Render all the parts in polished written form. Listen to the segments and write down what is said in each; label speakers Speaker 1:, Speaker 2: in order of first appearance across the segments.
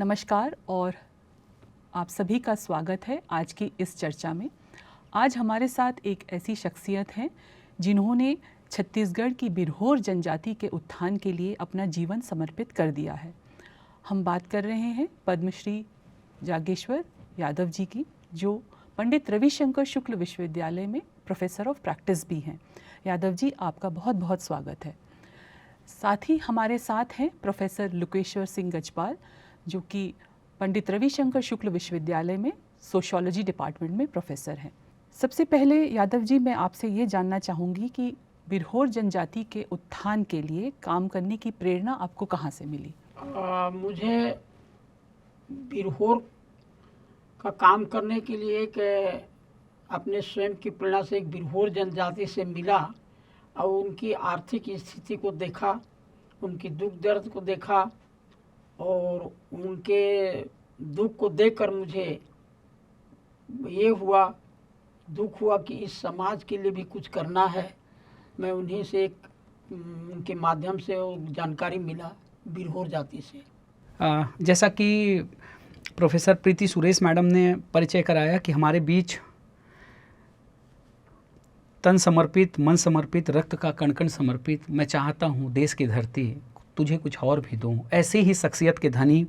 Speaker 1: नमस्कार और आप सभी का स्वागत है आज की इस चर्चा में। आज हमारे साथ एक ऐसी शख्सियत हैं जिन्होंने छत्तीसगढ़ की बिरहोर जनजाति के उत्थान के लिए अपना जीवन समर्पित कर दिया है। हम बात कर रहे हैं पद्मश्री जागेश्वर यादव जी की, जो पंडित रविशंकर शुक्ल विश्वविद्यालय में प्रोफेसर ऑफ प्रैक्टिस भी हैं। यादव जी, आपका बहुत बहुत स्वागत है। साथ ही हमारे साथ हैं प्रोफेसर लोकेश्वर सिंह गजपाल, जो कि पंडित रविशंकर शुक्ल विश्वविद्यालय में सोशियोलॉजी डिपार्टमेंट में प्रोफेसर हैं। सबसे पहले यादव जी, मैं आपसे ये जानना चाहूँगी कि बिरहोर जनजाति के उत्थान के लिए काम करने की प्रेरणा आपको कहाँ से मिली?
Speaker 2: मुझे बिरहोर का काम करने के लिए अपने स्वयं की प्रेरणा से एक बिरहोर जनजाति से मिला और उनकी आर्थिक स्थिति को देखा, उनकी दुख दर्द को देखा और उनके दुख को देखकर मुझे ये दुख हुआ कि इस समाज के लिए भी कुछ करना है। मैं उन्हीं से उनके माध्यम से जानकारी मिला बिरहोर जाति से।
Speaker 3: जैसा कि प्रोफेसर प्रीति सुरेश मैडम ने परिचय कराया कि हमारे बीच तन समर्पित, मन समर्पित, रक्त का कण-कण समर्पित, मैं चाहता हूँ देश की धरती तुझे कुछ और भी दूँ, ऐसी ही शख्सियत के धनी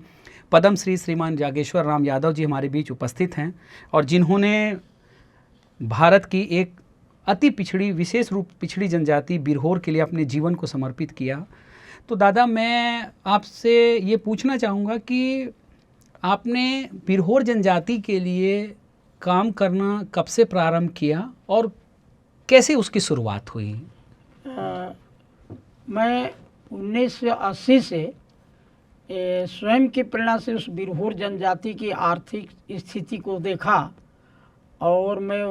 Speaker 3: पद्म श्री श्रीमान जागेश्वर राम यादव जी हमारे बीच उपस्थित हैं और जिन्होंने भारत की एक अति पिछड़ी, विशेष रूप पिछड़ी जनजाति बिरहोर के लिए अपने जीवन को समर्पित किया। तो दादा, मैं आपसे ये पूछना चाहूँगा कि आपने बिरहोर जनजाति के लिए काम करना कब से प्रारंभ किया और कैसे उसकी शुरुआत हुई?
Speaker 2: मैं 1980 से स्वयं की प्रेरणा से उस बिरहोर जनजाति की आर्थिक स्थिति को देखा और मैं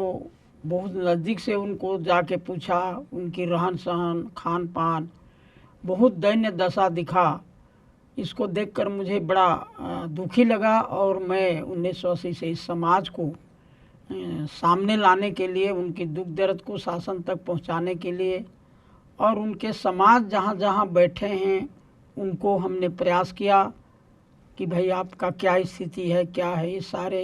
Speaker 2: बहुत नज़दीक से उनको जाके पूछा, उनकी रहन सहन, खान पान बहुत दैन्य दशा दिखा। इसको देखकर मुझे बड़ा दुखी लगा और मैं 1980 से इस समाज को सामने लाने के लिए, उनकी दुख दर्द को शासन तक पहुंचाने के लिए और उनके समाज जहां जहां बैठे हैं उनको हमने प्रयास किया कि भाई आपका क्या स्थिति है, क्या है, ये सारे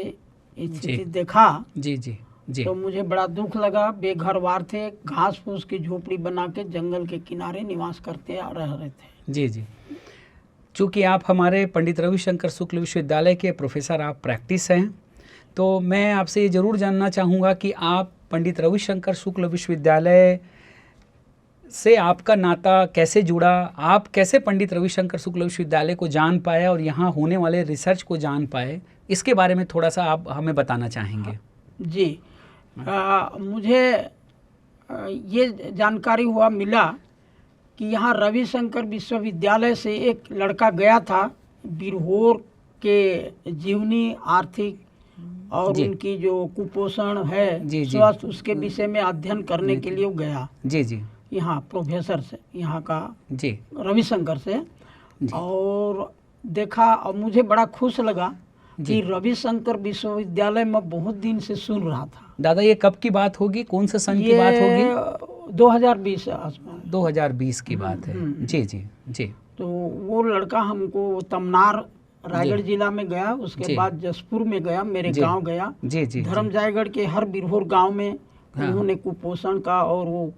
Speaker 2: स्थिति देखा।
Speaker 3: जी जी जी।
Speaker 2: तो मुझे बड़ा दुख लगा। बेघरवार थे, घास फूस की झोपड़ी बना के जंगल के किनारे निवास करते रह रहे थे।
Speaker 3: जी जी। चूँकि आप हमारे पंडित रविशंकर शुक्ल विश्वविद्यालय के प्रोफेसर आप प्रैक्टिस हैं, तो मैं आपसे ये ज़रूर जानना चाहूँगा कि आप पंडित रविशंकर शुक्ल विश्वविद्यालय से आपका नाता कैसे जुड़ा? आप कैसे पंडित रविशंकर शुक्ल विश्वविद्यालय को जान पाए और यहाँ होने वाले रिसर्च को जान पाए? इसके बारे में थोड़ा सा आप हमें बताना चाहेंगे।
Speaker 2: जी, मुझे ये जानकारी मिला कि यहाँ रविशंकर विश्वविद्यालय से एक लड़का गया था बिरहोर के जीवनी, आर्थिक और उनकी जो कुपोषण है, स्वास्थ्य, उसके विषय में अध्ययन करने के लिए वो गया।
Speaker 3: जी जी।
Speaker 2: यहाँ प्रोफेसर से, यहाँ का
Speaker 3: जी
Speaker 2: रविशंकर से, और देखा और मुझे बड़ा खुश लगा कि रविशंकर विश्वविद्यालय में बहुत दिन से सुन रहा था।
Speaker 3: दादा, ये कब की बात होगी, कौन से सन की बात होगी?
Speaker 2: 2020 आसपास,
Speaker 3: 2020 की बात है। जी जी जी।
Speaker 2: तो वो लड़का हमको तमनार रायगढ़ जिला में गया, उसके बाद जसपुर में गया, मेरे गांव गया।
Speaker 3: जी जी।
Speaker 2: धर्मजयगढ़ के हर बिरहोर गांव में उन्होंने कुपोषण का, और वो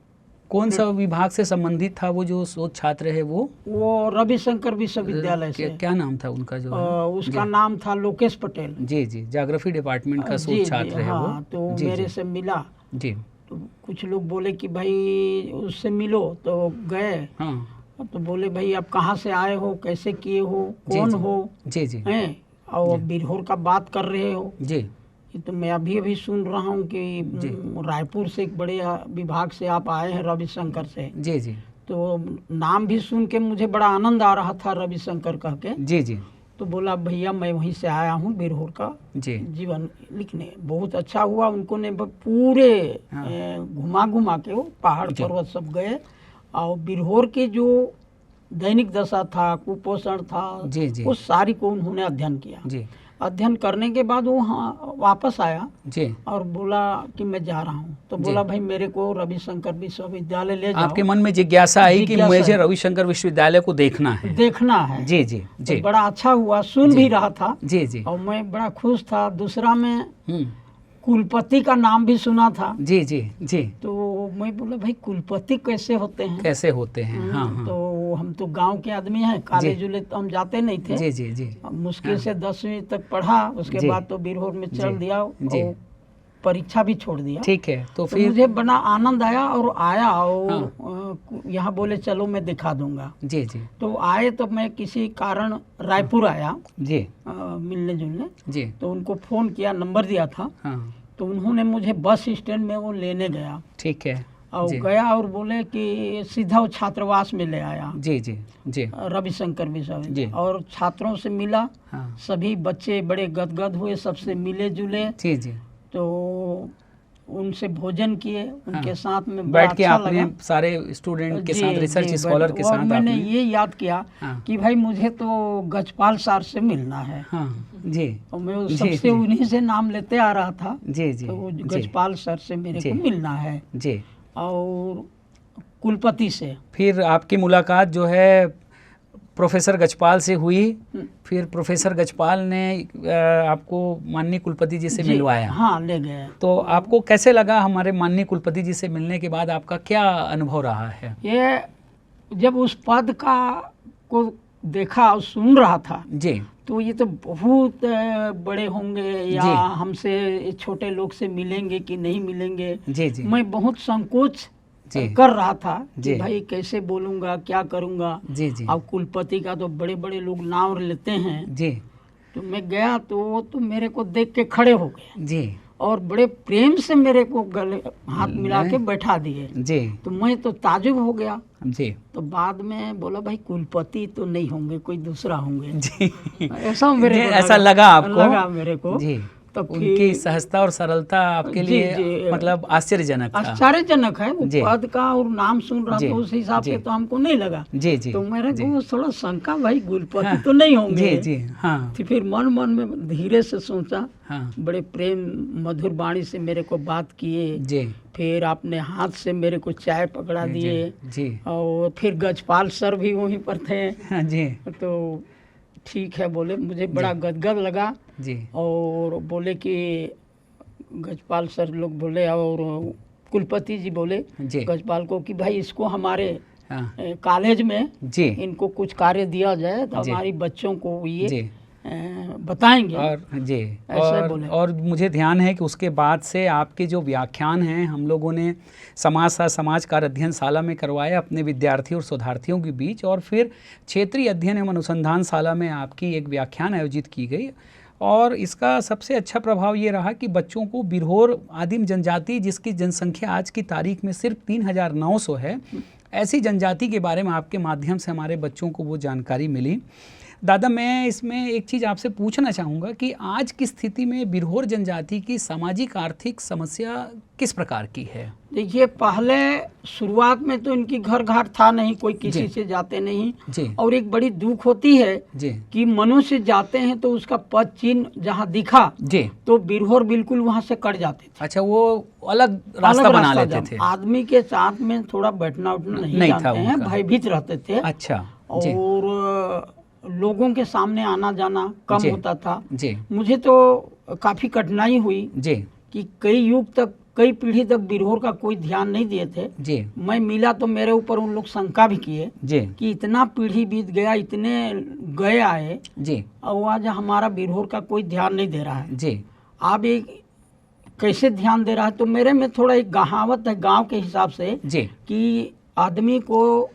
Speaker 3: कौन सा विभाग से संबंधित था वो जो शोध छात्र है? वो
Speaker 2: रविशंकर विश्वविद्यालय से।
Speaker 3: क्या नाम था उनका? जो
Speaker 2: उसका नाम था लोकेश पटेल।
Speaker 3: जी जी, ज्योग्राफी डिपार्टमेंट का शोध छात्र है वो।
Speaker 2: तो मेरे से मिला।
Speaker 3: जी।
Speaker 2: तो कुछ लोग बोले कि भाई उससे मिलो, तो गए। तो बोले भाई आप कहाँ से आए हो, कैसे किए हो, कौन हो?
Speaker 3: जी जी।
Speaker 2: हैं और बिरहोर का बात कर रहे हो?
Speaker 3: जी।
Speaker 2: तो मैं अभी सुन रहा हूँ कि रायपुर से एक बड़े विभाग से आप आए हैं, रविशंकर से।
Speaker 3: जी जी।
Speaker 2: तो नाम भी सुन के मुझे बड़ा आनंद आ रहा था, रविशंकर कह के।
Speaker 3: जी जी।
Speaker 2: तो बोला भैया मैं वहीं से आया हूँ बिरहोर का जीवन लिखने। बहुत अच्छा हुआ, उनको ने पूरे घुमा के वो पहाड़ पर्वत सब गए और बिरहोर की जो दैनिक दशा था, कुपोषण था,
Speaker 3: जी जी,
Speaker 2: उस सारी को उन्होंने अध्ययन किया।
Speaker 3: जी।
Speaker 2: अध्ययन करने के बाद वो वापस आया
Speaker 3: जी।
Speaker 2: और बोला कि मैं जा रहा हूँ। तो बोला भाई मेरे को रविशंकर विश्वविद्यालय ले जाओ।
Speaker 3: आपके मन में जिज्ञासा आई कि
Speaker 2: जिज्ञासा
Speaker 3: मुझे
Speaker 2: है।
Speaker 3: रविशंकर विश्वविद्यालय को देखना है।
Speaker 2: देखना है।
Speaker 3: जी जी
Speaker 2: तो
Speaker 3: जी
Speaker 2: बड़ा अच्छा हुआ, सुन भी रहा था
Speaker 3: जी जी।
Speaker 2: और मैं बड़ा खुश था। दूसरा मैं
Speaker 3: हम्म,
Speaker 2: कुलपति का नाम भी सुना था।
Speaker 3: जी जी जी।
Speaker 2: तो मैं बोला भाई कुलपति कैसे होते हैं?
Speaker 3: कैसे होते हैं? हाँ हाँ।
Speaker 2: तो हम तो गांव के आदमी हैं, कॉलेज तो हम जाते नहीं थे।
Speaker 3: जी जी जी।
Speaker 2: मुश्किल से 10वीं तक पढ़ा, उसके
Speaker 3: जी।
Speaker 2: बाद तो बिरहोर में चल
Speaker 3: जी।
Speaker 2: दिया
Speaker 3: जी।
Speaker 2: और परीक्षा भी छोड़ दिया।
Speaker 3: ठीक है। तो
Speaker 2: तो
Speaker 3: फिर
Speaker 2: मुझे बड़ा आनंद आया और आया और
Speaker 3: हाँ।
Speaker 2: यहाँ बोले चलो मैं दिखा दूंगा।
Speaker 3: जी जी
Speaker 2: तो आए तो मैं किसी कारण रायपुर आया
Speaker 3: जी
Speaker 2: मिलने जुलने।
Speaker 3: जी।
Speaker 2: तो उनको फ़ोन किया, नंबर दिया था।
Speaker 3: हाँ
Speaker 2: तो उन्होंने मुझे बस स्टैंड में वो लेने गया
Speaker 3: ठीक है।
Speaker 2: और
Speaker 3: जी।
Speaker 2: गया और बोले कि सीधा वो छात्रावास में ले आया
Speaker 3: जी जी जी।
Speaker 2: रविशंकर
Speaker 3: जी।
Speaker 2: विश्वविद्यालय, और छात्रों से मिला।
Speaker 3: हाँ
Speaker 2: सभी बच्चे बड़े गदगद हुए, सबसे मिले जुले।
Speaker 3: जी जी।
Speaker 2: तो उनसे भोजन किए, उनके
Speaker 3: हाँ।
Speaker 2: साथ में बड़ा
Speaker 3: बैठ के
Speaker 2: अच्छा
Speaker 3: आपने
Speaker 2: लगा।
Speaker 3: सारे स्टूडेंट के
Speaker 2: जी,
Speaker 3: साथ, रिसर्च
Speaker 2: जी,
Speaker 3: स्कॉलर
Speaker 2: बैठ-
Speaker 3: के
Speaker 2: और
Speaker 3: साथ
Speaker 2: मैंने
Speaker 3: आपने
Speaker 2: ये याद किया
Speaker 3: हाँ
Speaker 2: कि भाई मुझे तो गजपाल सर से मिलना है।
Speaker 3: हाँ जी
Speaker 2: और मैं वो
Speaker 3: जी,
Speaker 2: सबसे
Speaker 3: जी।
Speaker 2: उन्हीं से नाम लेते आ रहा था।
Speaker 3: जी जी
Speaker 2: तो वो
Speaker 3: जी
Speaker 2: गजपाल सर से मेरे
Speaker 3: जी।
Speaker 2: को मिलना है
Speaker 3: जी।
Speaker 2: और कुलपति से।
Speaker 3: फिर आपकी मुलाकात जो है प्रोफेसर गजपाल से हुई।
Speaker 2: हम्म।
Speaker 3: फिर प्रोफेसर गजपाल ने आपको माननीय कुलपति जी से
Speaker 2: जी,
Speaker 3: मिलवाया।
Speaker 2: हाँ ले गए।
Speaker 3: तो आपको कैसे लगा हमारे माननीय कुलपति जी से मिलने के बाद? आपका क्या अनुभव रहा है?
Speaker 2: ये जब उस पद का को देखा और सुन रहा था
Speaker 3: जी
Speaker 2: तो ये तो बहुत बड़े होंगे या
Speaker 3: जी।
Speaker 2: हमसे छोटे लोग से मिलेंगे कि नहीं मिलेंगे।
Speaker 3: जी जी
Speaker 2: मैं बहुत संकोच
Speaker 3: जी।
Speaker 2: कर रहा था
Speaker 3: जी।
Speaker 2: कि भाई कैसे बोलूँगा, क्या करूँगा।
Speaker 3: जी जी
Speaker 2: अब कुलपति का तो बड़े बड़े लोग नाम लेते हैं।
Speaker 3: जी
Speaker 2: तो मैं गया तो वो तो मेरे को देख के खड़े हो गए
Speaker 3: जी
Speaker 2: और बड़े प्रेम से मेरे को गले हाथ मिला के बैठा दिए।
Speaker 3: जी
Speaker 2: तो मैं तो ताजुब हो गया।
Speaker 3: जी
Speaker 2: तो बाद में बोला भाई कुलपति तो नहीं होंगे, कोई दूसरा होंगे।
Speaker 3: जी।
Speaker 2: ऐसा मेरे को
Speaker 3: ऐसा लगा आपको?
Speaker 2: लगा मेरे को।
Speaker 3: जी।
Speaker 2: तो
Speaker 3: उनकी
Speaker 2: फिर
Speaker 3: सहजता और सरलता आपके
Speaker 2: जी,
Speaker 3: लिए
Speaker 2: जी।
Speaker 3: मतलब आश्चर्यजनक था।
Speaker 2: आश्चर्यजनक है। वो
Speaker 3: जी।
Speaker 2: पद का और नाम सुन रहा
Speaker 3: जी,
Speaker 2: था, उस हिसाब
Speaker 3: जी।
Speaker 2: से तो हमको नहीं लगा।
Speaker 3: जी जी
Speaker 2: तो मेरे
Speaker 3: जी।
Speaker 2: को थोड़ा शंका, भाई कुलपति
Speaker 3: हाँ,
Speaker 2: तो नहीं होंगे।
Speaker 3: जी जी हाँ
Speaker 2: तो फिर मन मन में धीरे से सोचा,
Speaker 3: हाँ
Speaker 2: बड़े प्रेम मधुर वाणी से मेरे को बात किए।
Speaker 3: जी
Speaker 2: फिर अपने हाथ से मेरे को चाय पकड़ा दिए
Speaker 3: जी
Speaker 2: और फिर गजपाल सर भी वहीं पर थे।
Speaker 3: हाँ जी
Speaker 2: तो ठीक है बोले, मुझे बड़ा गदगद लगा।
Speaker 3: जी
Speaker 2: और बोले कि गजपाल सर लोग बोले और कुलपति जी बोले
Speaker 3: जी
Speaker 2: गजपाल को कि भाई इसको हमारे
Speaker 3: हाँ
Speaker 2: कॉलेज में
Speaker 3: जी
Speaker 2: इनको कुछ कार्य दिया जाए तो
Speaker 3: जी।
Speaker 2: हमारी बच्चों को ये
Speaker 3: जी
Speaker 2: बताएंगे।
Speaker 3: और जी
Speaker 2: ऐसे बोले।
Speaker 3: और मुझे ध्यान है कि उसके बाद से आपके जो व्याख्यान हैं हम लोगों ने समाज कार्य अध्ययनशाला में करवाए अपने विद्यार्थियों और शोधार्थियों के बीच, और फिर क्षेत्रीय अध्ययन एवं अनुसंधानशाला में आपकी एक व्याख्यान आयोजित की गई। और इसका सबसे अच्छा प्रभाव ये रहा कि बच्चों को बिरहोर आदिम जनजाति, जिसकी जनसंख्या आज की तारीख में सिर्फ 3900 है, ऐसी जनजाति के बारे में आपके माध्यम से हमारे बच्चों को वो जानकारी मिली। दादा, मैं इसमें एक चीज़ आपसे पूछना चाहूँगा कि आज की स्थिति में बिरहोर जनजाति की सामाजिक आर्थिक समस्या किस प्रकार की है?
Speaker 2: देखिए, पहले शुरुआत में तो इनकी घर घाट था नहीं, कोई किसी
Speaker 3: जी।
Speaker 2: से जाते नहीं।
Speaker 3: जी
Speaker 2: और एक बड़ी दुख होती है
Speaker 3: जी
Speaker 2: कि मनुष्य जाते हैं तो उसका पद चिन्ह जहाँ दिखा
Speaker 3: जी।
Speaker 2: तो बिरहोर बिल्कुल वहाँ से कट जाते थे।
Speaker 3: अच्छा, वो अलग रास्ता
Speaker 2: अलग
Speaker 3: बना
Speaker 2: रास्ता
Speaker 3: लेते थे।
Speaker 2: आदमी के साथ में थोड़ा बैठना उठना नहीं
Speaker 3: था
Speaker 2: जानते हैं,
Speaker 3: उनका।
Speaker 2: भयभीत रहते थे।
Speaker 3: अच्छा जी
Speaker 2: और लोगों के सामने आना जाना कम
Speaker 3: जी।
Speaker 2: होता था।
Speaker 3: जी
Speaker 2: मुझे तो काफ़ी कठिनाई हुई
Speaker 3: जी
Speaker 2: कि कई युग तक, कई पीढ़ी तक बिरहोर का कोई ध्यान नहीं दिए थे।
Speaker 3: जी
Speaker 2: मैं मिला तो मेरे ऊपर उन लोग शंका भी किए
Speaker 3: जी
Speaker 2: कि इतना पीढ़ी बीत गया, इतने गए आए,
Speaker 3: जी
Speaker 2: और आज हमारा बिरहोर का कोई ध्यान नहीं दे रहा है।
Speaker 3: जी
Speaker 2: आप एक कैसे ध्यान दे रहा है? तो मेरे में थोड़ा एक कहावत है गांव के हिसाब से
Speaker 3: जी
Speaker 2: कि आदमी को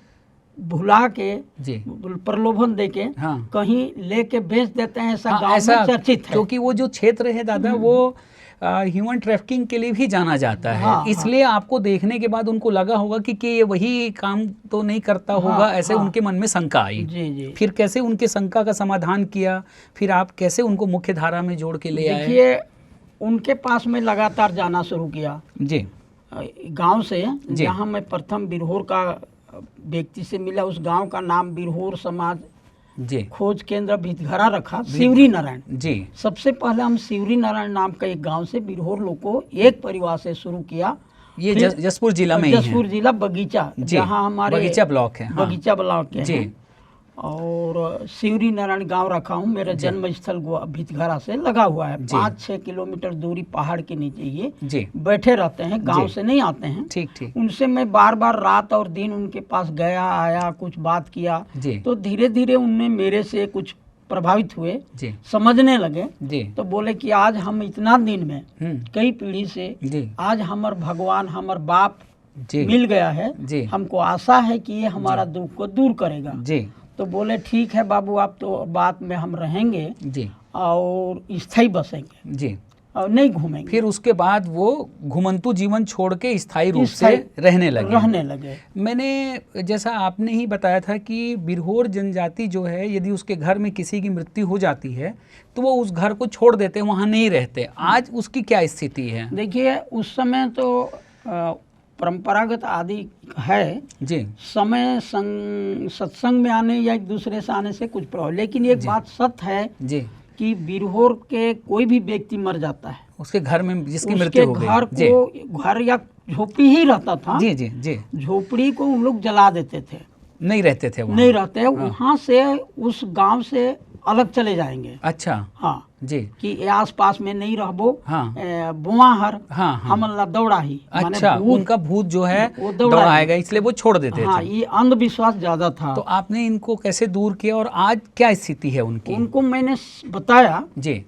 Speaker 2: भुला के,
Speaker 3: जी
Speaker 2: प्रलोभन दे के
Speaker 3: हाँ
Speaker 2: कहीं लेके बेच देते हैं, ऐसा
Speaker 3: हाँ,
Speaker 2: गांव
Speaker 3: ऐसा
Speaker 2: में चर्चित है।
Speaker 3: क्योंकि वो जो क्षेत्र है दादा, वो ह्यूमन ट्रैफिकिंग के लिए भी जाना जाता है।
Speaker 2: हाँ,
Speaker 3: इसलिए आपको देखने के बाद उनको लगा होगा कि ये वही काम तो नहीं करता होगा, ऐसे
Speaker 2: हाँ।
Speaker 3: उनके मन में शंका आई।
Speaker 2: जी जी।
Speaker 3: फिर कैसे उनके शंका का समाधान किया? फिर आप कैसे उनको मुख्य धारा में जोड़ के ले आए?
Speaker 2: देखिए, उनके पास में लगातार जाना शुरू किया
Speaker 3: जी
Speaker 2: गांव से।
Speaker 3: जी।
Speaker 2: जहां मैं प्रथम बिरहोर का व्यक्ति से मिला, उस गांव का नाम बिरहोर समाज
Speaker 3: जी
Speaker 2: खोज केंद्र भितघरा रखा, शिवरी नारायण।
Speaker 3: जी
Speaker 2: सबसे पहले हम शिवरी नारायण नाम का एक गांव से बिरहोर लोग को एक परिवार से शुरू किया।
Speaker 3: ये
Speaker 2: फिर
Speaker 3: जसपुर जिला में ही है।
Speaker 2: जसपुर जिला बगीचा,
Speaker 3: जी,
Speaker 2: जहाँ हमारे
Speaker 3: बगीचा ब्लॉक है। हाँ।
Speaker 2: बगीचा ब्लॉक के
Speaker 3: जी।
Speaker 2: हैं। और शिवरी नारायण गांव रखा हूँ। मेरा
Speaker 3: जी।
Speaker 2: जन्म स्थल भितघरा से लगा हुआ है।
Speaker 3: जी।
Speaker 2: 5-6 किलोमीटर दूरी पहाड़ के नीचे ये
Speaker 3: जी
Speaker 2: बैठे रहते हैं, गांव
Speaker 3: जी।
Speaker 2: से नहीं आते हैं।
Speaker 3: ठीक ठीक।
Speaker 2: उनसे मैं बार बार रात और दिन उनके पास गया आया, कुछ बात किया।
Speaker 3: जी
Speaker 2: तो धीरे धीरे उनने मेरे से कुछ प्रभावित हुए,
Speaker 3: जी
Speaker 2: समझने लगे।
Speaker 3: जी
Speaker 2: तो बोले कि आज हम इतना दिन में कई पीढ़ी से
Speaker 3: जी
Speaker 2: आज हमार भगवान हमार बाप
Speaker 3: जी
Speaker 2: मिल गया है,
Speaker 3: जी
Speaker 2: हमको आशा है कि ये हमारा दुख को दूर करेगा।
Speaker 3: जी
Speaker 2: तो बोले ठीक है बाबू, आप तो बात में हम रहेंगे
Speaker 3: जी
Speaker 2: और स्थायी बसेंगे
Speaker 3: जी।
Speaker 2: और नहीं घूमेंगे।
Speaker 3: फिर उसके बाद वो घुमंतु जीवन छोड़ के स्थायी रूप से
Speaker 2: स्थायी
Speaker 3: रहने लगे। मैंने जैसा आपने ही बताया था कि बिरहोर जनजाति जो है, यदि उसके घर में किसी की मृत्यु हो जाती है तो वो उस घर को छोड़ देते हैं, वहाँ नहीं रहते। आज उसकी क्या स्थिति है?
Speaker 2: देखिए, उस समय तो परंपरागत आदि है,
Speaker 3: जी
Speaker 2: समय सत्संग में आने या एक दूसरे से आने से कुछ प्रभाव। लेकिन एक बात सत्य है
Speaker 3: जी
Speaker 2: कि बिरहोर के कोई भी व्यक्ति मर जाता है,
Speaker 3: उसके घर में जिसकी
Speaker 2: उसके
Speaker 3: मृत्यु हो गई।
Speaker 2: घर
Speaker 3: जी
Speaker 2: को घर या झोपड़ी ही रहता था।
Speaker 3: जी जी जी।
Speaker 2: झोपड़ी को उन लोग जला देते थे,
Speaker 3: नहीं रहते थे वहाँ।
Speaker 2: नहीं रहते। वहाँ से उस गांव से अलग चले जाएंगे।
Speaker 3: अच्छा।
Speaker 2: हाँ
Speaker 3: जी
Speaker 2: कि ये आस पास में नहीं रहबो।
Speaker 3: हाँ
Speaker 2: बुआहर
Speaker 3: हाँ हाँ।
Speaker 2: हमला दौड़ा ही। माने
Speaker 3: अच्छा,
Speaker 2: भूत,
Speaker 3: उनका भूत जो है
Speaker 2: वो
Speaker 3: दौड़ाएगा, इसलिए वो छोड़ देते
Speaker 2: हाँ,
Speaker 3: थे।
Speaker 2: ये अंधविश्वास ज्यादा था।
Speaker 3: तो आपने इनको कैसे दूर किया और आज क्या स्थिति है उनकी?
Speaker 2: उनको मैंने बताया
Speaker 3: जी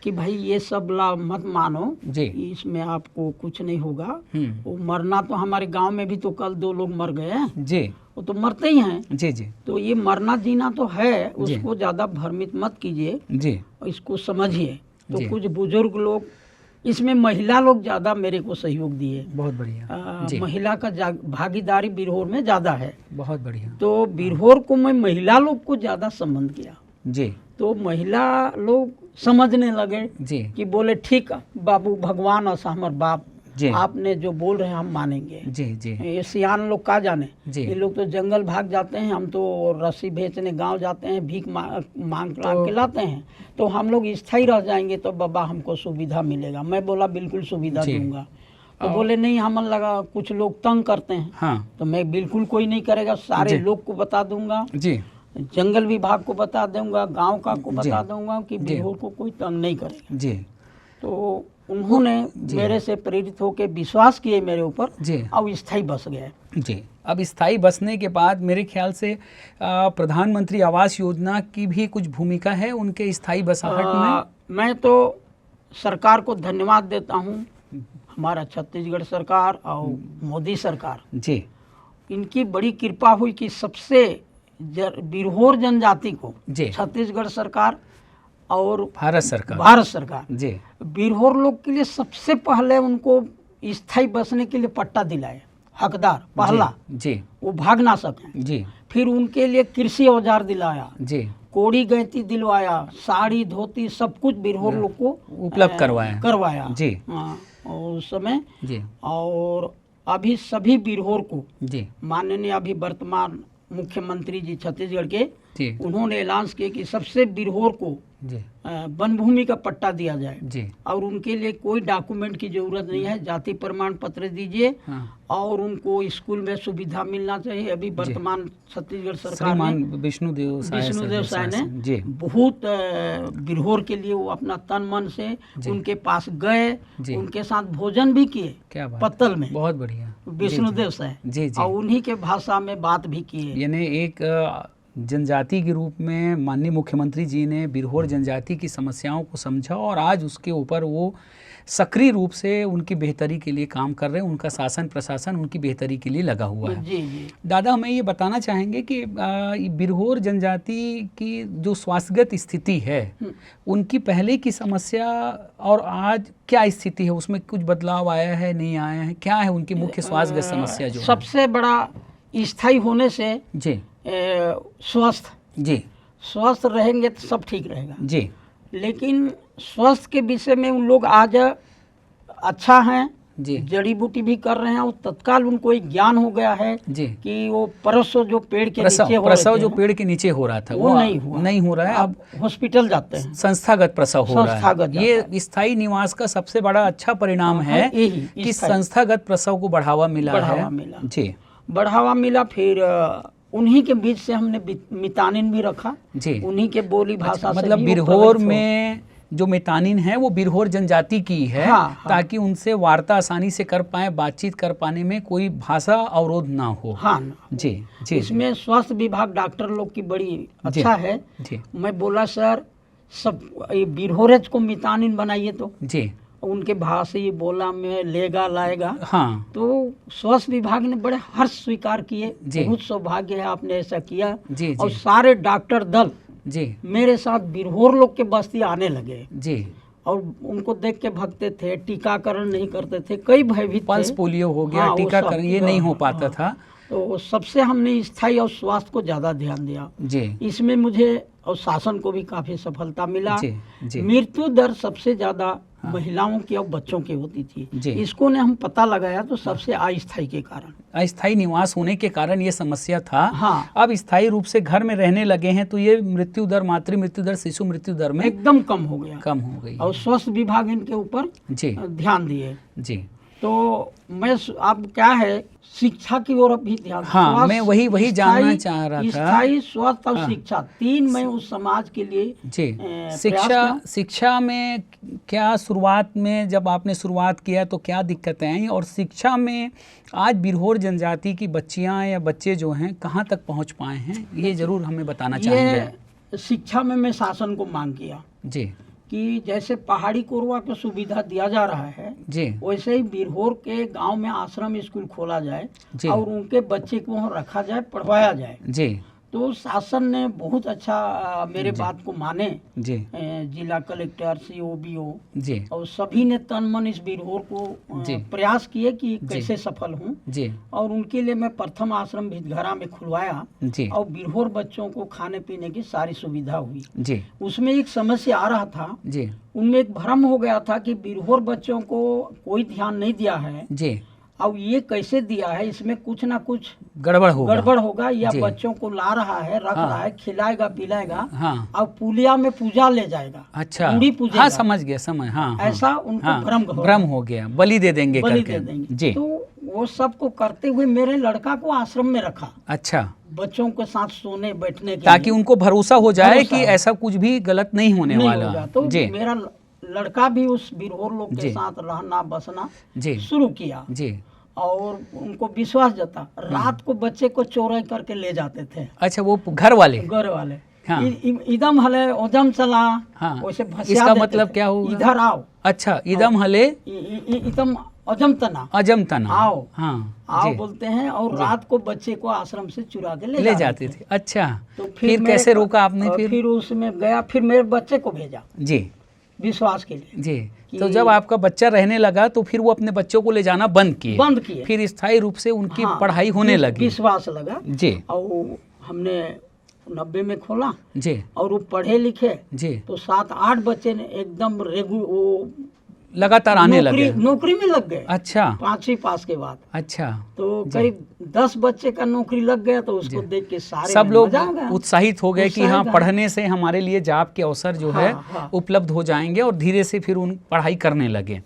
Speaker 2: कि भाई ये सब ला मत मानो,
Speaker 3: जी।
Speaker 2: इसमें आपको कुछ नहीं होगा।
Speaker 3: हम्म।
Speaker 2: वो मरना तो हमारे गांव में भी तो कल 2 लोग मर गए हैं,
Speaker 3: जी
Speaker 2: वो तो मरते ही हैं।
Speaker 3: जी जी
Speaker 2: तो ये मरना जीना तो है,
Speaker 3: जी।
Speaker 2: उसको ज्यादा भ्रमित मत कीजिए,
Speaker 3: जी
Speaker 2: इसको समझिए। तो
Speaker 3: जी।
Speaker 2: कुछ बुजुर्ग लोग, इसमें महिला लोग ज्यादा मेरे को सहयोग दिए।
Speaker 3: बहुत बढ़िया। जी
Speaker 2: महिला का भागीदारी बिरहोर में ज्यादा है।
Speaker 3: बहुत बढ़िया।
Speaker 2: तो बिरहोर को मैं महिला लोग को ज्यादा संबंध किया।
Speaker 3: जी
Speaker 2: तो महिला लोग समझने लगे
Speaker 3: जी
Speaker 2: कि बोले ठीक बाबू, भगवान और हमार बाप,
Speaker 3: जी
Speaker 2: आपने जो बोल रहे हैं हम मानेंगे।
Speaker 3: जी जी
Speaker 2: ये सियान लोग का जाने,
Speaker 3: जी।
Speaker 2: ये लोग तो जंगल भाग जाते हैं, हम तो रस्सी बेचने गांव जाते हैं, भीख मांग के लाते हैं। तो हम लोग स्थायी रह जाएंगे तो बाबा हमको सुविधा मिलेगा। मैं बोला बिल्कुल सुविधा
Speaker 3: जी।
Speaker 2: दूंगा। तो बोले नहीं, हमें लगा कुछ लोग तंग करते हैं।
Speaker 3: हाँ
Speaker 2: तो मैं बिल्कुल कोई नहीं करेगा, सारे
Speaker 3: जी।
Speaker 2: लोग को बता दूंगा,
Speaker 3: जी
Speaker 2: जंगल विभाग को बता दूंगा, गांव का को बता दूंगा कि
Speaker 3: जी।
Speaker 2: बिरहोर को कोई तंग नहीं करेगा।
Speaker 3: जी
Speaker 2: तो उन्होंने मेरे से प्रेरित होकर विश्वास किए मेरे ऊपर,
Speaker 3: जी
Speaker 2: अब स्थायी बस गए।
Speaker 3: जी। अब स्थायी बसने के बाद मेरे ख्याल से प्रधानमंत्री आवास योजना की भी कुछ भूमिका है उनके स्थायी बसाहट में।
Speaker 2: मैं तो सरकार को धन्यवाद देता हूँ, हमारा छत्तीसगढ़ सरकार और मोदी सरकार,
Speaker 3: जी
Speaker 2: इनकी बड़ी कृपा हुई कि सबसे बिरहोर जनजाति को
Speaker 3: जी।
Speaker 2: छत्तीसगढ़ सरकार और
Speaker 3: भारत सरकार।
Speaker 2: भारत सरकार
Speaker 3: जी
Speaker 2: बिरहोर लोग के लिए सबसे पहले उनको स्थायी बसने के लिए पट्टा दिलाए, हकदार पहला,
Speaker 3: जी
Speaker 2: वो भाग ना सकें।
Speaker 3: जी
Speaker 2: फिर उनके लिए कृषि औजार दिलाया,
Speaker 3: जी
Speaker 2: कोड़ी गैती दिलवाया, साड़ी धोती सब कुछ बिरहोर लोग को
Speaker 3: उपलब्ध करवाया
Speaker 2: जी।
Speaker 3: हाँ,
Speaker 2: और उस समय
Speaker 3: जी
Speaker 2: और अभी सभी बिरहोर को
Speaker 3: जी
Speaker 2: माननीय अभी वर्तमान मुख्यमंत्री जी छत्तीसगढ़ के,
Speaker 3: जी
Speaker 2: उन्होंने ऐलान किया कि सबसे बिरहोर को
Speaker 3: जी
Speaker 2: वन भूमि का पट्टा दिया जाए
Speaker 3: जी।
Speaker 2: और उनके लिए कोई डॉक्यूमेंट की जरूरत नहीं है, जाति प्रमाण पत्र दीजिए।
Speaker 3: हाँ।
Speaker 2: और उनको स्कूल में सुविधा मिलना चाहिए। अभी वर्तमान छत्तीसगढ़ सरकार
Speaker 3: श्रीमान
Speaker 2: ने
Speaker 3: विष्णुदेव
Speaker 2: साय ने
Speaker 3: जी
Speaker 2: बहुत बिरहोर के लिए वो अपना तन मन से उनके पास गए,
Speaker 3: जी।
Speaker 2: उनके साथ भोजन भी किए,
Speaker 3: क्या बात,
Speaker 2: पत्तल में,
Speaker 3: बहुत बढ़िया।
Speaker 2: विष्णुदेव साय
Speaker 3: जी जी।
Speaker 2: और उन्हीं के भाषा में बात भी किए।
Speaker 3: यानी एक जनजाति के रूप में माननीय मुख्यमंत्री जी ने बिरहोर जनजाति की समस्याओं को समझा और आज उसके ऊपर वो सक्रिय रूप से उनकी बेहतरी के लिए काम कर रहे हैं। उनका शासन प्रशासन उनकी बेहतरी के लिए लगा हुआ है।
Speaker 2: जी जी।
Speaker 3: दादा, हमें ये बताना चाहेंगे कि बिरहोर जनजाति की जो स्वास्थ्यगत स्थिति है, उनकी पहले की समस्या और आज क्या स्थिति है, उसमें कुछ बदलाव आया है, नहीं आया है, क्या है उनकी मुख्य स्वास्थ्यगत समस्या जो
Speaker 2: सबसे बड़ा स्थायी होने से
Speaker 3: जी
Speaker 2: स्वस्थ
Speaker 3: जी
Speaker 2: स्वस्थ रहेंगे तो सब ठीक रहेगा।
Speaker 3: जी
Speaker 2: लेकिन स्वास्थ्य के विषय में उन लोग आज अच्छा हैं,
Speaker 3: जी
Speaker 2: जड़ी बूटी भी कर रहे हैं और तत्काल उनको एक ज्ञान हो गया है
Speaker 3: जी।
Speaker 2: कि वो प्रसव जो पेड़ के नीचे हो
Speaker 3: प्रसव
Speaker 2: रहे
Speaker 3: जो
Speaker 2: थे,
Speaker 3: पेड़ के नीचे हो रहा था
Speaker 2: वो नहीं हुआ।
Speaker 3: नहीं हो रहा है। अब
Speaker 2: हॉस्पिटल जाते हैं,
Speaker 3: संस्थागत प्रसव हो रहा
Speaker 2: संस्थागत
Speaker 3: है। ये स्थायी निवास का सबसे बड़ा अच्छा परिणाम है कि संस्थागत प्रसव को बढ़ावा मिला है। जी,
Speaker 2: बढ़ावा मिला। फिर उन्हीं के बीच से हमने मितानिन भी रखा
Speaker 3: जी।
Speaker 2: उन्हीं के बोली भाषा से
Speaker 3: मतलब
Speaker 2: भी वो
Speaker 3: बिरहोर
Speaker 2: प्रवृत्त हो।
Speaker 3: में जो मितानिन है वो बिरहोर जनजाति की है।
Speaker 2: हाँ।
Speaker 3: ताकि उनसे वार्ता आसानी से कर पाए, बातचीत कर पाने में कोई भाषा अवरोध ना हो।
Speaker 2: हाँ
Speaker 3: जी जी।
Speaker 2: इसमें स्वास्थ्य विभाग डॉक्टर लोग की बड़ी अच्छा है।
Speaker 3: जी
Speaker 2: मैं बोला सर सब ये बिरहोरेज को मितानिन बनाइए, तो
Speaker 3: जी
Speaker 2: उनके भाषी बोला में लेगा लाएगा।
Speaker 3: हाँ
Speaker 2: तो स्वास्थ्य विभाग ने बड़े हर्ष स्वीकार किए,
Speaker 3: जी।
Speaker 2: बहुत सौभाग्य है आपने ऐसा किया।
Speaker 3: जी
Speaker 2: और
Speaker 3: जी
Speaker 2: सारे डॉक्टर दल
Speaker 3: जी
Speaker 2: मेरे साथ बिरहोर लोग के बस्ती आने लगे
Speaker 3: जी।
Speaker 2: और उनको देख के भगते थे। टीकाकरण नहीं करते थे, कई भयभीत
Speaker 3: पल्स
Speaker 2: थे।
Speaker 3: पोलियो हो गया,
Speaker 2: हाँ, वो
Speaker 3: टीकाकरण
Speaker 2: सब,
Speaker 3: ये नहीं हो पाता
Speaker 2: हाँ।
Speaker 3: था।
Speaker 2: तो सबसे हमने स्थायी और स्वास्थ्य को ज़्यादा ध्यान दिया।
Speaker 3: जी
Speaker 2: इसमें मुझे और शासन को भी काफ़ी सफलता मिला।
Speaker 3: जी जी
Speaker 2: मृत्यु दर सबसे ज़्यादा महिलाओं की और बच्चों की होती थी।
Speaker 3: जी।
Speaker 2: इसको ने हम पता लगाया तो सबसे अस्थायी के कारण,
Speaker 3: अस्थायी निवास होने के कारण ये समस्या था।
Speaker 2: हाँ।
Speaker 3: अब स्थायी रूप से घर में रहने लगे हैं तो ये मृत्यु दर, मातृ मृत्यु दर, शिशु मृत्यु दर में
Speaker 2: एकदम कम हो गया।
Speaker 3: कम हो गई।
Speaker 2: और स्वास्थ्य विभाग इनके ऊपर
Speaker 3: जी
Speaker 2: ध्यान दिए।
Speaker 3: जी।
Speaker 2: तो मैं अब क्या है शिक्षा की ओर भी ध्यान।
Speaker 3: हाँ,
Speaker 2: स्वास्थ्य,
Speaker 3: मैं वही जानना
Speaker 2: स्थायी-
Speaker 3: चाह रहा था।
Speaker 2: स्थायी स्वास्थ्य और
Speaker 3: हाँ।
Speaker 2: शिक्षा, तीन मैं उस समाज के लिए
Speaker 3: जी।
Speaker 2: प्रयास
Speaker 3: शिक्षा
Speaker 2: किया।
Speaker 3: शिक्षा में क्या शुरुआत में जब आपने शुरुआत किया तो क्या दिक्कतें आई, और शिक्षा में आज बिरहोर जनजाति की बच्चियां या बच्चे जो हैं कहाँ तक पहुँच पाए हैं, ये जरूर हमें बताना चाहेंगे।
Speaker 2: ये शिक्षा में मैं शासन को मांग किया
Speaker 3: जी
Speaker 2: कि जैसे पहाड़ी कोरवा को सुविधा दिया जा रहा है,
Speaker 3: जी
Speaker 2: वैसे ही बिरहोर के गांव में आश्रम स्कूल खोला जाए
Speaker 3: जी।
Speaker 2: और उनके बच्चे को वहाँ रखा जाए, पढ़वाया जाए।
Speaker 3: जी
Speaker 2: तो शासन ने बहुत अच्छा मेरे बात को माने।
Speaker 3: जी
Speaker 2: जिला कलेक्टर, COBO
Speaker 3: जी
Speaker 2: और सभी ने तन मन इस बिरहोर को
Speaker 3: जी।
Speaker 2: प्रयास किए कि कैसे सफल हूँ।
Speaker 3: जी
Speaker 2: और उनके लिए मैं प्रथम आश्रम भितघरा में खुलवाया
Speaker 3: जी
Speaker 2: और बिरहोर बच्चों को खाने पीने की सारी सुविधा हुई।
Speaker 3: जी
Speaker 2: उसमें एक समस्या आ रहा था,
Speaker 3: जी
Speaker 2: उनमें एक भ्रम हो गया था कि बिरहोर बच्चों को कोई ध्यान नहीं दिया है।
Speaker 3: जी।
Speaker 2: अब ये कैसे दिया है, इसमें कुछ ना कुछ
Speaker 3: गड़बड़ होगा
Speaker 2: या
Speaker 3: जी।
Speaker 2: बच्चों को ला रहा है, रख
Speaker 3: हाँ।
Speaker 2: रहा है, खिलाएगा पिलाएगा
Speaker 3: हाँ।
Speaker 2: और पुलिया में पूजा ले जाएगा।
Speaker 3: अच्छा,
Speaker 2: पूरी पूजेगा।
Speaker 3: हाँ समझ गया, समझ, हाँ
Speaker 2: ऐसा उनको
Speaker 3: हाँ,
Speaker 2: भ्रम
Speaker 3: हो गया, बलि दे देंगे
Speaker 2: बलि
Speaker 3: करके।
Speaker 2: दे देंगे।
Speaker 3: जी।
Speaker 2: तो वो सब को करते हुए मेरे लड़का को आश्रम में रखा,
Speaker 3: अच्छा,
Speaker 2: बच्चों के साथ सोने बैठने के
Speaker 3: ताकि
Speaker 2: लिए।
Speaker 3: उनको भरोसा हो जाए
Speaker 2: भरोसा
Speaker 3: कि
Speaker 2: हो।
Speaker 3: ऐसा कुछ भी गलत नहीं होने
Speaker 2: नहीं
Speaker 3: वाला।
Speaker 2: होगा। तो
Speaker 3: जी
Speaker 2: मेरा लड़का भी उस बिरहोर लोग के
Speaker 3: जी।
Speaker 2: साथ रहना बसना
Speaker 3: जी
Speaker 2: शुरू किया
Speaker 3: जी।
Speaker 2: और उनको विश्वास जता। रात को बच्चे को चोरी करके ले जाते थे
Speaker 3: अच्छा, वो घर वाले।
Speaker 2: घर वाले।
Speaker 3: हाँ।
Speaker 2: इदम हले ओजम चला।
Speaker 3: हाँ।
Speaker 2: वैसे भसिया
Speaker 3: इसका
Speaker 2: देते
Speaker 3: मतलब
Speaker 2: थे।
Speaker 3: क्या होगा?
Speaker 2: इधर आओ।
Speaker 3: अच्छा, इदम हले
Speaker 2: इदम अजम तना
Speaker 3: अजम तना।
Speaker 2: आओ।
Speaker 3: हाँ
Speaker 2: आओ
Speaker 3: जी।
Speaker 2: बोलते हैं और रात को बच्चे को आश्रम से चुरा के
Speaker 3: ले जाते थे। अच्छा,
Speaker 2: तो
Speaker 3: फिर
Speaker 2: मेरे
Speaker 3: कैसे
Speaker 2: को-
Speaker 3: रोका आपने?
Speaker 2: फिर उसमें गया, फिर मेरे बच्चे को भेजा
Speaker 3: जी
Speaker 2: विश्वास के लिए।
Speaker 3: जी।
Speaker 2: कि-
Speaker 3: तो जब आपका बच्चा रहने लगा तो फिर वो अपने बच्चों को ले जाना बंद किए। फिर स्थायी रूप से उनकी
Speaker 2: हाँ,
Speaker 3: पढ़ाई होने लगी।
Speaker 2: विश्वास लगा
Speaker 3: जी
Speaker 2: और हमने 90 में खोला
Speaker 3: जी
Speaker 2: और वो पढ़े लिखे
Speaker 3: जी।
Speaker 2: तो 7-8 बच्चे ने एकदम वो
Speaker 3: लगातार आने लगे।
Speaker 2: नौकरी में लग गए।
Speaker 3: अच्छा
Speaker 2: 5वीं पास के बाद
Speaker 3: अच्छा।
Speaker 2: तो करीब 10 बच्चे का नौकरी लग गया। तो उसको
Speaker 3: जी।
Speaker 2: देख के सारे
Speaker 3: सब
Speaker 2: में
Speaker 3: लोग
Speaker 2: मजा आ गया।
Speaker 3: उत्साहित हो गए कि हाँ,
Speaker 2: उत्साहित है।
Speaker 3: पढ़ने से हमारे लिए जॉब के अवसर जो है
Speaker 2: हाँ।
Speaker 3: उपलब्ध हो जाएंगे, और धीरे से फिर उन पढ़ाई करने लगे।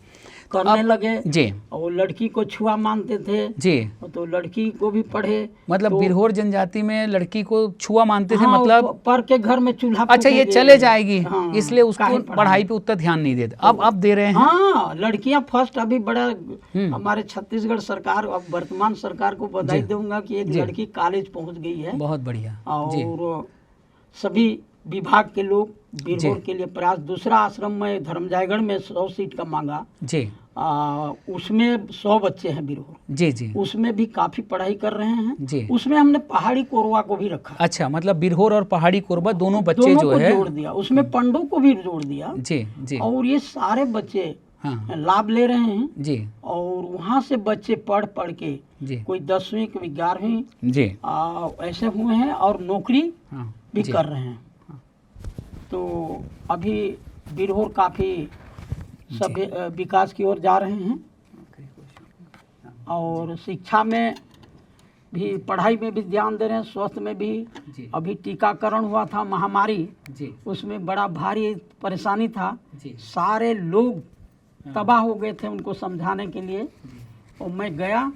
Speaker 2: करने लगे
Speaker 3: जी
Speaker 2: और लड़की को छुआ मानते थे
Speaker 3: जी।
Speaker 2: तो लड़की को भी पढ़े।
Speaker 3: मतलब
Speaker 2: तो,
Speaker 3: बिरहोर जनजाति में लड़की को छुआ मानते थे,
Speaker 2: हाँ,
Speaker 3: मतलब
Speaker 2: पर के घर में चूल्हा
Speaker 3: अच्छा ये
Speaker 2: फूकेंगे।
Speaker 3: चले जाएगी,
Speaker 2: हाँ,
Speaker 3: इसलिए उसको
Speaker 2: काहे
Speaker 3: पढ़ाई पे उतना ध्यान नहीं देते। अब दे रहे हैं।
Speaker 2: हाँ, लड़कियां फर्स्ट अभी बड़ा हमारे छत्तीसगढ़ सरकार, अब वर्तमान सरकार को बधाई दूंगा कि एक
Speaker 3: जी।
Speaker 2: लड़की कॉलेज पहुंच गई है।
Speaker 3: बहुत बढ़िया जी।
Speaker 2: और सभी विभाग के लोग बिरहोर के लिए प्रयास। दूसरा आश्रम में धर्मजायगढ़ में 100 सीट का मांगा।
Speaker 3: जी
Speaker 2: उसमें 100 बच्चे हैं बिरहोर।
Speaker 3: जी जी
Speaker 2: उसमें भी काफी पढ़ाई कर रहे हैं।
Speaker 3: जी।
Speaker 2: उसमें हमने पहाड़ी कोरवा को भी रखा।
Speaker 3: अच्छा, मतलब बिरहोर और पहाड़ी कोरबा दोनों बच्चे
Speaker 2: दोनों
Speaker 3: जो
Speaker 2: को
Speaker 3: है
Speaker 2: जोड़ दिया, उसमें पंडों को भी जोड़ दिया।
Speaker 3: जी जी
Speaker 2: और ये सारे बच्चे
Speaker 3: हाँ
Speaker 2: लाभ ले रहे हैं।
Speaker 3: जी
Speaker 2: और वहाँ से बच्चे पढ़ के
Speaker 3: जी
Speaker 2: कोई 10वीं कोई 11वीं
Speaker 3: जी
Speaker 2: ऐसे हुए हैं और नौकरी
Speaker 3: हाँ
Speaker 2: भी
Speaker 3: जी।
Speaker 2: कर रहे हैं। तो अभी बिरहोर काफी सभी विकास की ओर जा रहे हैं। और शिक्षा में भी, पढ़ाई में भी ध्यान दे रहे हैं, स्वास्थ्य में भी।
Speaker 3: जी
Speaker 2: अभी टीकाकरण हुआ था महामारी,
Speaker 3: जी
Speaker 2: उसमें बड़ा भारी परेशानी था,
Speaker 3: जी
Speaker 2: सारे लोग तबाह हो गए थे उनको समझाने के लिए।
Speaker 3: जी
Speaker 2: और मैं गया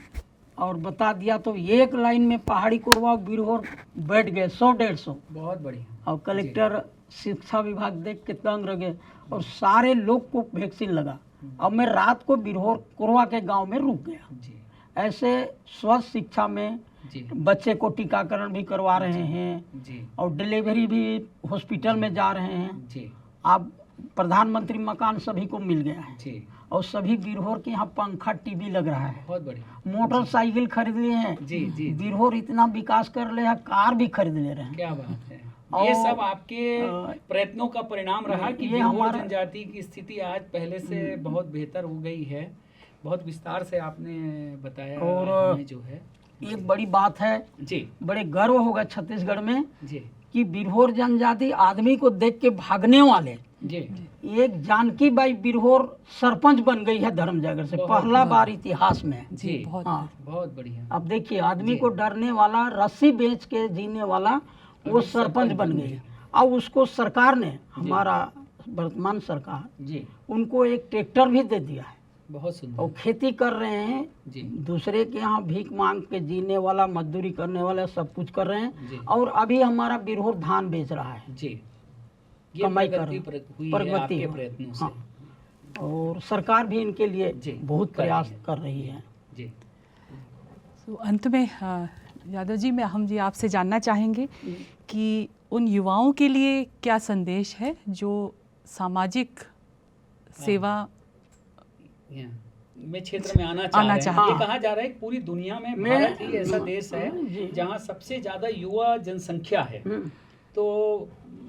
Speaker 2: और बता दिया तो एक लाइन में पहाड़ी कोरवा बिरहोर बैठ गए 100-150।
Speaker 3: बहुत बढ़िया।
Speaker 2: और कलेक्टर शिक्षा विभाग देख के दंग रह गए और सारे लोग को वैक्सीन लगा। अब मैं रात को बिरहोर कोरवा के गांव में रुक गया।
Speaker 3: जी
Speaker 2: ऐसे स्वास्थ्य शिक्षा में
Speaker 3: जी
Speaker 2: बच्चे को टीकाकरण भी करवा रहे हैं
Speaker 3: जी
Speaker 2: और डिलीवरी भी हॉस्पिटल में जा रहे हैं।
Speaker 3: जी
Speaker 2: अब प्रधानमंत्री मकान सभी को मिल गया है
Speaker 3: जी
Speaker 2: और सभी बिरहोर के यहाँ पंखा टीवी लग रहा है,
Speaker 3: बहुत बढ़िया।
Speaker 2: मोटरसाइकिल खरीद लिए हैं।
Speaker 3: जी जी
Speaker 2: बिरहोर इतना विकास कर ले है, कार भी खरीद ले रहे हैं।
Speaker 3: क्या बात है।
Speaker 2: और,
Speaker 3: ये सब आपके प्रयत्नों का परिणाम रहा कि
Speaker 2: ये
Speaker 3: बिरहोर
Speaker 2: हमारा-
Speaker 3: जनजाति की स्थिति आज पहले से बहुत बेहतर हो गई है। बहुत विस्तार से आपने बताया
Speaker 2: और
Speaker 3: हमें जो है।
Speaker 2: एक बड़ी बात है,
Speaker 3: जी
Speaker 2: बड़े गर्व होगा छत्तीसगढ़ में
Speaker 3: जी
Speaker 2: कि बिरहोर जनजाति आदमी को देख के भागने वाले।
Speaker 3: जी
Speaker 2: एक जानकी बाई बिरहोर सरपंच बन गई है धर्मजयगढ़ से,
Speaker 3: बहुत
Speaker 2: पहला बार इतिहास में।
Speaker 1: जी बहुत
Speaker 2: हाँ,
Speaker 3: बहुत बढ़िया।
Speaker 2: अब देखिए आदमी
Speaker 3: जी।
Speaker 2: को डरने वाला, रस्सी बेच के जीने वाला वो
Speaker 3: अभी
Speaker 2: सरपंच बन गई। और उसको सरकार ने, हमारा वर्तमान सरकार,
Speaker 3: जी
Speaker 2: उनको एक ट्रैक्टर भी दे दिया है
Speaker 3: बहुत सुंदर।
Speaker 2: और खेती कर रहे हैं।
Speaker 3: जी
Speaker 2: दूसरे के यहाँ भीख मांग के जीने वाला, मजदूरी करने वाला सब कुछ कर रहे
Speaker 3: जी।
Speaker 2: हैं। और अभी हमारा बिरहोर धान बेच रहा है,
Speaker 3: जी ये
Speaker 2: कमाई कर
Speaker 3: प्रगति
Speaker 2: रहे हैं।
Speaker 3: हुई है
Speaker 2: प्रगति
Speaker 3: आपके
Speaker 2: हुई।
Speaker 3: प्रयत्नों से।
Speaker 2: हाँ। और सरकार भी इनके लिए
Speaker 3: जी,
Speaker 2: बहुत
Speaker 3: कर रही
Speaker 2: प्रयास
Speaker 3: है।
Speaker 2: कर रही है।
Speaker 3: जी
Speaker 1: तो अंत में यादव जी, हम जी आपसे जानना चाहेंगे कि उन युवाओं के लिए क्या संदेश है जो सामाजिक सेवा
Speaker 3: या, में क्षेत्र में आना चाह
Speaker 1: आना
Speaker 3: रहे हैं।
Speaker 1: चाह-
Speaker 3: ये कहा जा रहा है कि पूरी दुनिया में
Speaker 2: मैं-
Speaker 3: भारत ही ऐसा देश
Speaker 2: जी।
Speaker 3: है जहाँ सबसे ज्यादा युवा जनसंख्या है।
Speaker 2: हम्म।
Speaker 3: तो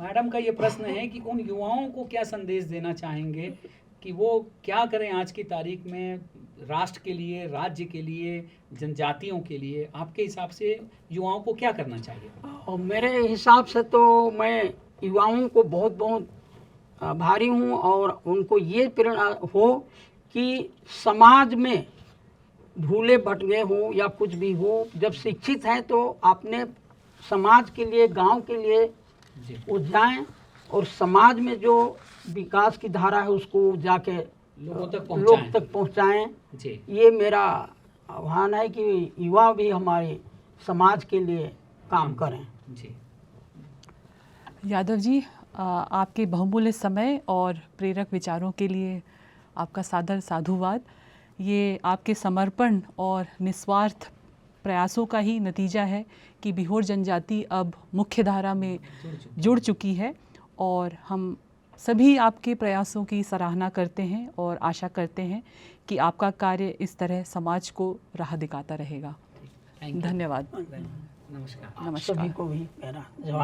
Speaker 3: मैडम का ये प्रश्न है कि उन युवाओं को क्या संदेश देना चाहेंगे कि वो क्या करें आज की तारीख में राष्ट्र के लिए, राज्य के लिए, जनजातियों के लिए। आपके हिसाब से युवाओं को क्या करना चाहिए?
Speaker 2: और मेरे हिसाब से तो मैं युवाओं को बहुत बहुत आभारी हूँ और उनको ये प्रेरणा हो कि समाज में भूले भटके हो या कुछ भी हो, जब शिक्षित हैं तो अपने समाज के लिए, गांव के लिए
Speaker 3: जी
Speaker 2: वो जाएं और समाज में जो विकास की धारा है उसको जाके
Speaker 3: लोगों तक
Speaker 2: लोग
Speaker 3: पहुंचाएं।
Speaker 2: तक पहुंचाएं।
Speaker 3: जी
Speaker 2: ये मेरा आह्वान है कि युवा भी हमारे समाज के लिए काम करें।
Speaker 3: जी
Speaker 1: यादव जी, आपके बहुमूल्य समय और प्रेरक विचारों के लिए आपका सादर साधुवाद। ये आपके समर्पण और निस्वार्थ प्रयासों का ही नतीजा है कि बिरहोर जनजाति अब मुख्य धारा में जुड़ चुकी है और हम सभी आपके प्रयासों की सराहना करते हैं और आशा करते हैं कि आपका कार्य इस तरह समाज को राह दिखाता रहेगा।
Speaker 3: Thank you.
Speaker 1: धन्यवाद।
Speaker 3: नमस्कार।
Speaker 2: सभी
Speaker 1: नमस्कार।
Speaker 2: को भी मेरा जवाब।